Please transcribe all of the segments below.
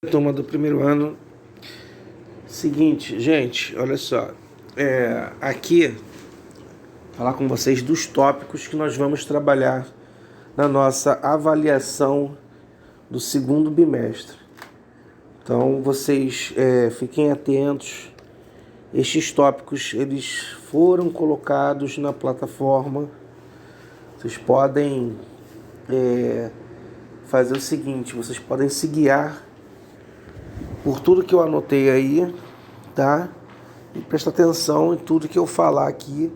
Turma do primeiro ano. Seguinte, gente, olha só. Aqui, falar com vocês dos tópicos que nós vamos trabalhar na nossa avaliação do segundo bimestre. Então, vocês fiquem atentos. Estes tópicos, eles foram colocados na plataforma. Vocês podem fazer o seguinte, vocês podem se guiar por tudo que eu anotei aí, tá? E presta atenção em tudo que eu falar aqui,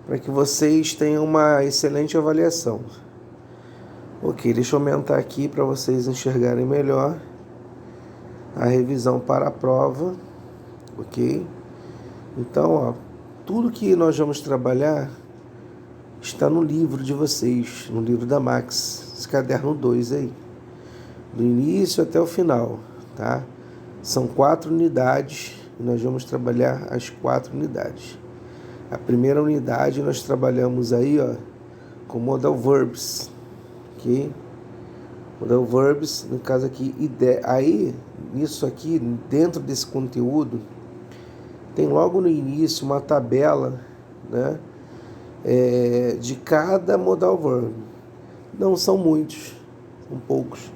para que vocês tenham uma excelente avaliação. Ok, deixa eu aumentar aqui para vocês enxergarem melhor a revisão para a prova, ok? Então, ó, tudo que nós vamos trabalhar está no livro de vocês, no livro da Max, esse caderno 2 aí, do início até o final, tá? São 4 unidades e nós vamos trabalhar as 4 unidades. A primeira unidade nós trabalhamos aí, ó, com modal verbs, ok? Modal verbs, no caso aqui, aí, isso aqui, dentro desse conteúdo, tem logo no início uma tabela, né, de cada modal verb. Não são muitos, são poucos.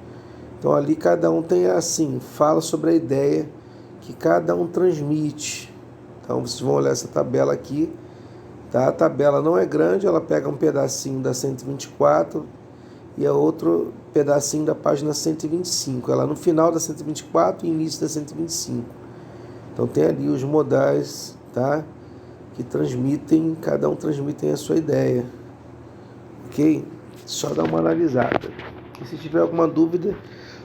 Então ali cada um tem assim, fala sobre a ideia que cada um transmite. Então vocês vão olhar essa tabela aqui, tá? A tabela não é grande, ela pega um pedacinho da 124 e é outro pedacinho da página 125. Ela no final da 124 e início da 125. Então tem ali os modais, tá? Que transmitem, cada um transmite a sua ideia. Ok? Só dá uma analisada. E se tiver alguma dúvida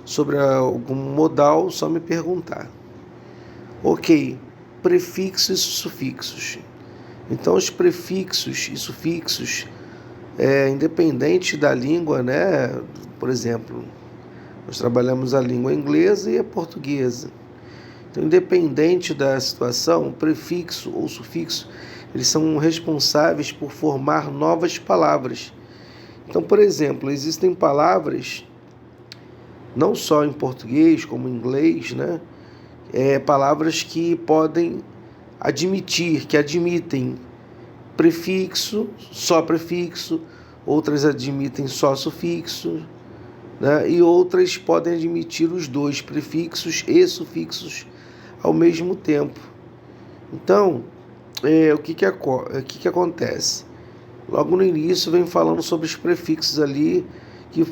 sobre algum modal, só me perguntar. Ok, prefixos e sufixos. Então, os prefixos e sufixos, independente da língua, né? Por exemplo, nós trabalhamos a língua inglesa e a portuguesa. Então, independente da situação, prefixo ou sufixo, eles são responsáveis por formar novas palavras. Então, por exemplo, existem palavras, não só em português, como em inglês, né? Palavras que podem admitir, que admitem prefixo, só prefixo, outras admitem só sufixo, né? E outras podem admitir os dois, prefixos e sufixos, ao mesmo tempo. Então, o que acontece? Logo no início vem falando sobre os prefixos ali, que,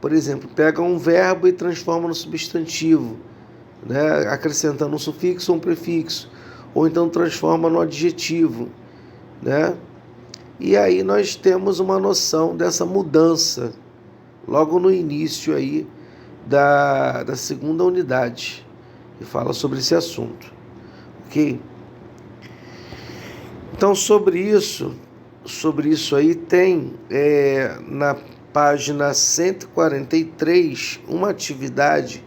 por exemplo, pegam um verbo e transformam no substantivo, né, acrescentando um sufixo ou um prefixo, ou então transforma no adjetivo, né? E aí nós temos uma noção dessa mudança logo no início aí da segunda unidade, que fala sobre esse assunto, ok? Então, sobre isso aí tem na página 143 uma atividade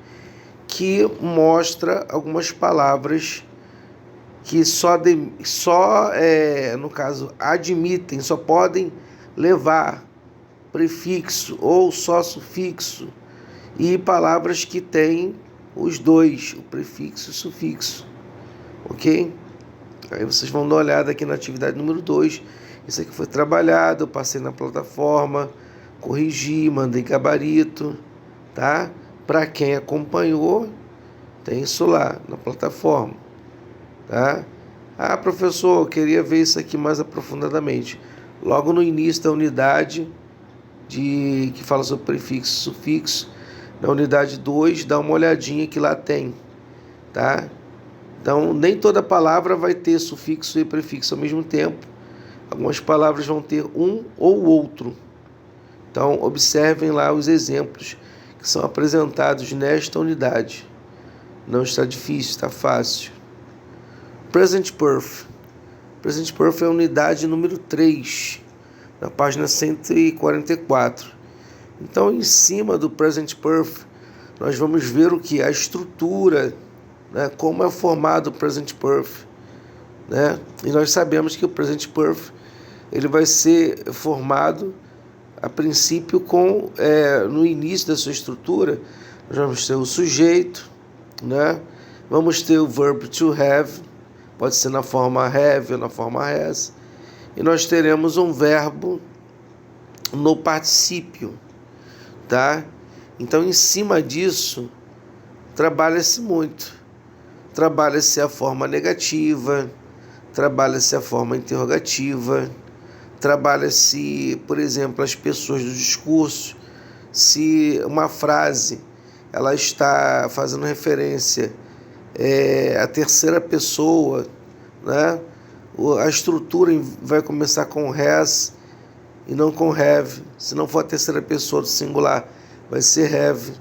que mostra algumas palavras que no caso, admitem, só podem levar prefixo ou só sufixo, e palavras que têm os dois, o prefixo e o sufixo, ok? Aí vocês vão dar uma olhada aqui na atividade número 2. Isso aqui foi trabalhado, eu passei na plataforma, corrigi, mandei gabarito, tá? Para quem acompanhou, tem isso lá na plataforma, tá? Ah, professor, eu queria ver isso aqui mais aprofundadamente. Logo no início da unidade que fala sobre prefixo e sufixo, na unidade 2, dá uma olhadinha que lá tem, tá? Então, nem toda palavra vai ter sufixo e prefixo ao mesmo tempo. Algumas palavras vão ter um ou outro. Então, observem lá os exemplos que são apresentados nesta unidade. Não está difícil, está fácil. Present Perfect. Present Perfect é a unidade número 3, na página 144. Então, em cima do Present Perfect, nós vamos ver o que? A estrutura, né? Como é formado o Present Perfect, né? E nós sabemos que o Present Perfect ele vai ser formado a princípio no início da sua estrutura, nós vamos ter o sujeito, né? Vamos ter o verbo to have, pode ser na forma have ou na forma has, e nós teremos um verbo no particípio, tá? Então, em cima disso, trabalha-se muito. Trabalha-se a forma negativa, trabalha-se a forma interrogativa, trabalha-se, por exemplo, as pessoas do discurso. Se uma frase ela está fazendo referência à terceira pessoa, né? A estrutura vai começar com has e não com have. Se não for a terceira pessoa do singular, vai ser have.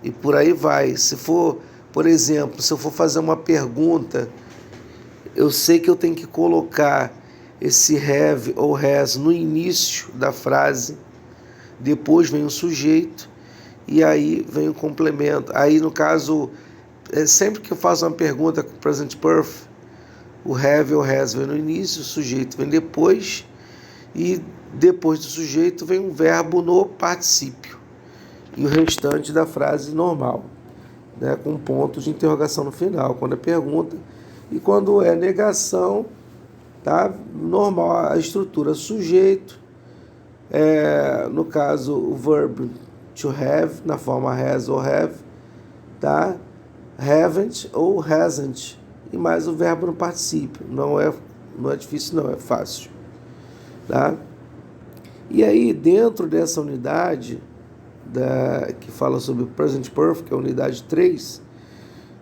E por aí vai. Se for, por exemplo, se eu for fazer uma pergunta, eu sei que eu tenho que colocar esse have ou has no início da frase, depois vem o sujeito e aí vem o complemento. Aí, no caso, sempre que eu faço uma pergunta com o present perfect, o have ou has vem no início, o sujeito vem depois, e depois do sujeito vem um verbo no particípio e o restante da frase normal, né, com ponto de interrogação no final, quando é pergunta. E quando é negação, tá? Normal a estrutura sujeito, no caso o verbo to have, na forma has ou have, tá? Haven't ou hasn't, e mais o verbo no particípio. Não é difícil, não, é fácil, tá? E aí, dentro dessa unidade que fala sobre o present perfect, que é a unidade 3,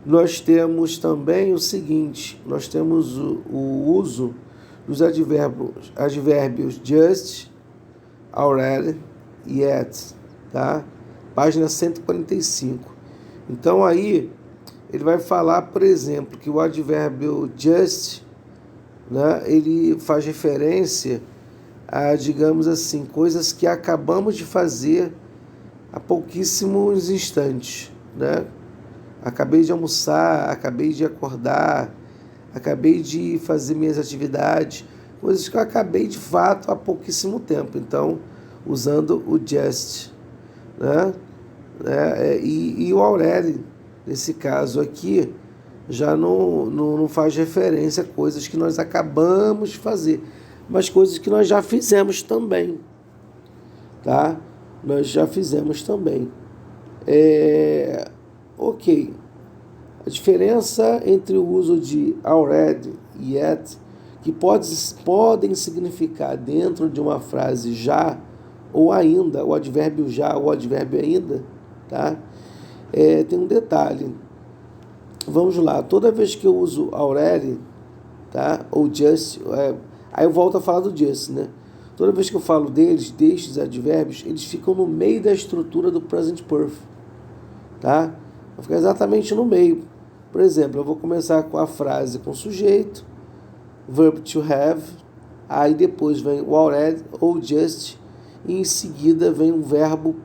nós temos também o seguinte: nós temos o uso dos advérbios just, already, yet, tá? Página 145. Então aí ele vai falar, por exemplo, que o advérbio just, né, ele faz referência a, digamos assim, coisas que acabamos de fazer há pouquíssimos instantes, né? Acabei de almoçar, acabei de acordar, acabei de fazer minhas atividades, coisas que eu acabei de fato há pouquíssimo tempo. Então, usando o just, né? E o already, nesse caso aqui, já não faz referência a coisas que nós acabamos de fazer, mas coisas que nós já fizemos também, tá? Nós já fizemos também. Ok. A diferença entre o uso de already e yet, que podem significar dentro de uma frase já ou ainda, o advérbio já ou o advérbio ainda, tá? Tem um detalhe. Vamos lá. Toda vez que eu uso already, tá? Ou just, aí eu volto a falar do just, né? Toda vez que eu falo destes advérbios, eles ficam no meio da estrutura do present perfect, tá? Vai ficar exatamente no meio. Por exemplo, eu vou começar com a frase com sujeito, verb to have, aí depois vem o already ou just, e em seguida vem um verbo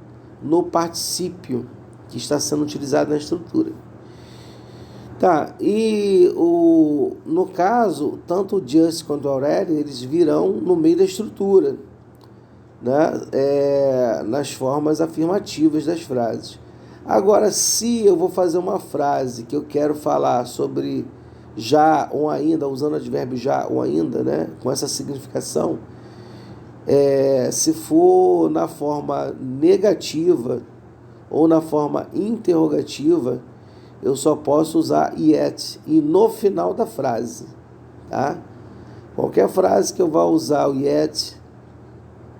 no particípio, que está sendo utilizado na estrutura. Tá, e no caso, tanto o just quanto o already, eles virão no meio da estrutura, né? Nas formas afirmativas das frases. Agora, se eu vou fazer uma frase que eu quero falar sobre já ou ainda, usando o advérbio já ou ainda, né? Com essa significação, se for na forma negativa ou na forma interrogativa, eu só posso usar yet e no final da frase, tá? Qualquer frase que eu vá usar o yet,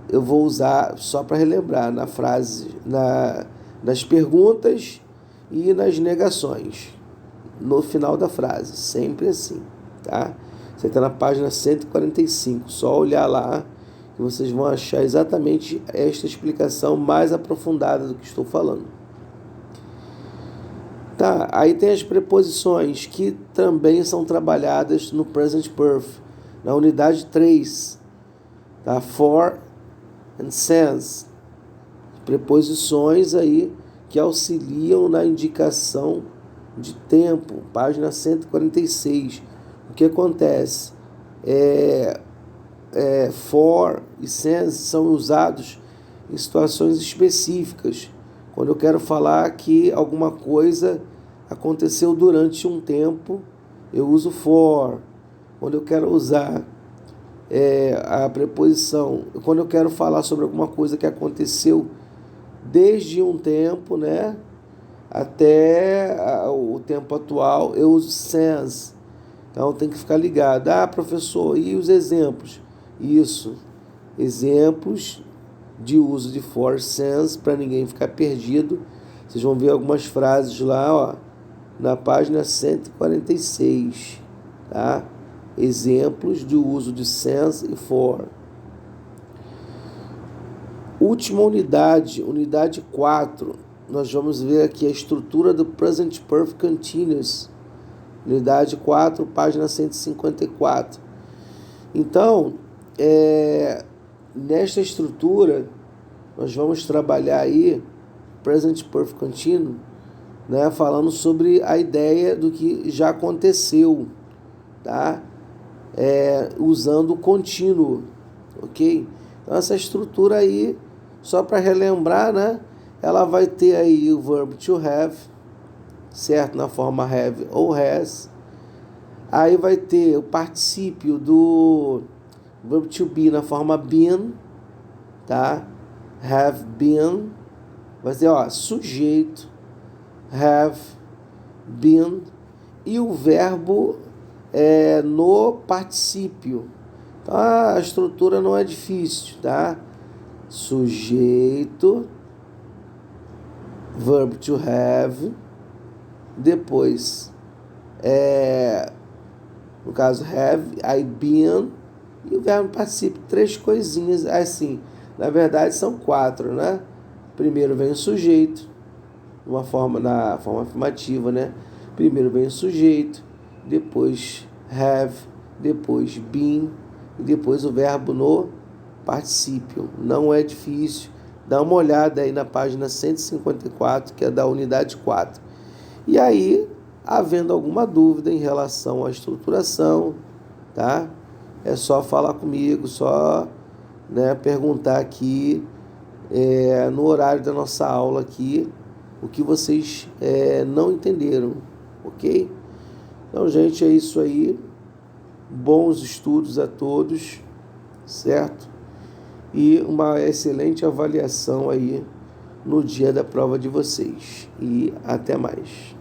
eu vou usar, só para relembrar, na frase, nas perguntas e nas negações, no final da frase, sempre assim, tá? Você está na página 145, só olhar lá que vocês vão achar exatamente esta explicação mais aprofundada do que estou falando. Tá, aí tem as preposições que também são trabalhadas no present perfect, na unidade 3, tá? For and since, preposições aí que auxiliam na indicação de tempo, página 146. O que acontece? For e since são usados em situações específicas, Quando eu quero falar que alguma coisa aconteceu durante um tempo, eu uso for. Quando eu quero usar a preposição, quando eu quero falar sobre alguma coisa que aconteceu desde um tempo, né, até o tempo atual, eu uso since. Então tem que ficar ligado. Ah, professor, e os exemplos? Isso, exemplos de uso de for since, para ninguém ficar perdido. Vocês vão ver algumas frases lá, ó, na página 146, tá? Exemplos de uso de since e for. Última unidade, unidade 4, nós vamos ver aqui a estrutura do Present Perfect Continuous. Unidade 4, página 154. Então, nesta estrutura, nós vamos trabalhar aí Present Perfect Continuous, né, falando sobre a ideia do que já aconteceu, tá? Usando o contínuo, ok? Então, essa estrutura aí, só para relembrar, né, ela vai ter aí o verbo to have, certo? Na forma have ou has. Aí vai ter o particípio do verbo to be na forma been, tá? Have been. Vai ser, ó, sujeito, have been, e o verbo no particípio. Então a estrutura não é difícil, tá? Sujeito, verbo to have, depois no caso have, I been, e o verbo particípio, 3 coisinhas assim. Na verdade são 4, né? Primeiro vem o sujeito, na forma afirmativa, né? Primeiro vem o sujeito, depois have, depois been, e depois o verbo no particípio. Não é difícil. Dá uma olhada aí na página 154, que é da unidade 4. E aí, havendo alguma dúvida em relação à estruturação, tá? É só falar comigo, só, né, perguntar aqui no horário da nossa aula aqui o que vocês não entenderam, ok? Então, gente, é isso aí. Bons estudos a todos, certo? E uma excelente avaliação aí no dia da prova de vocês. E até mais.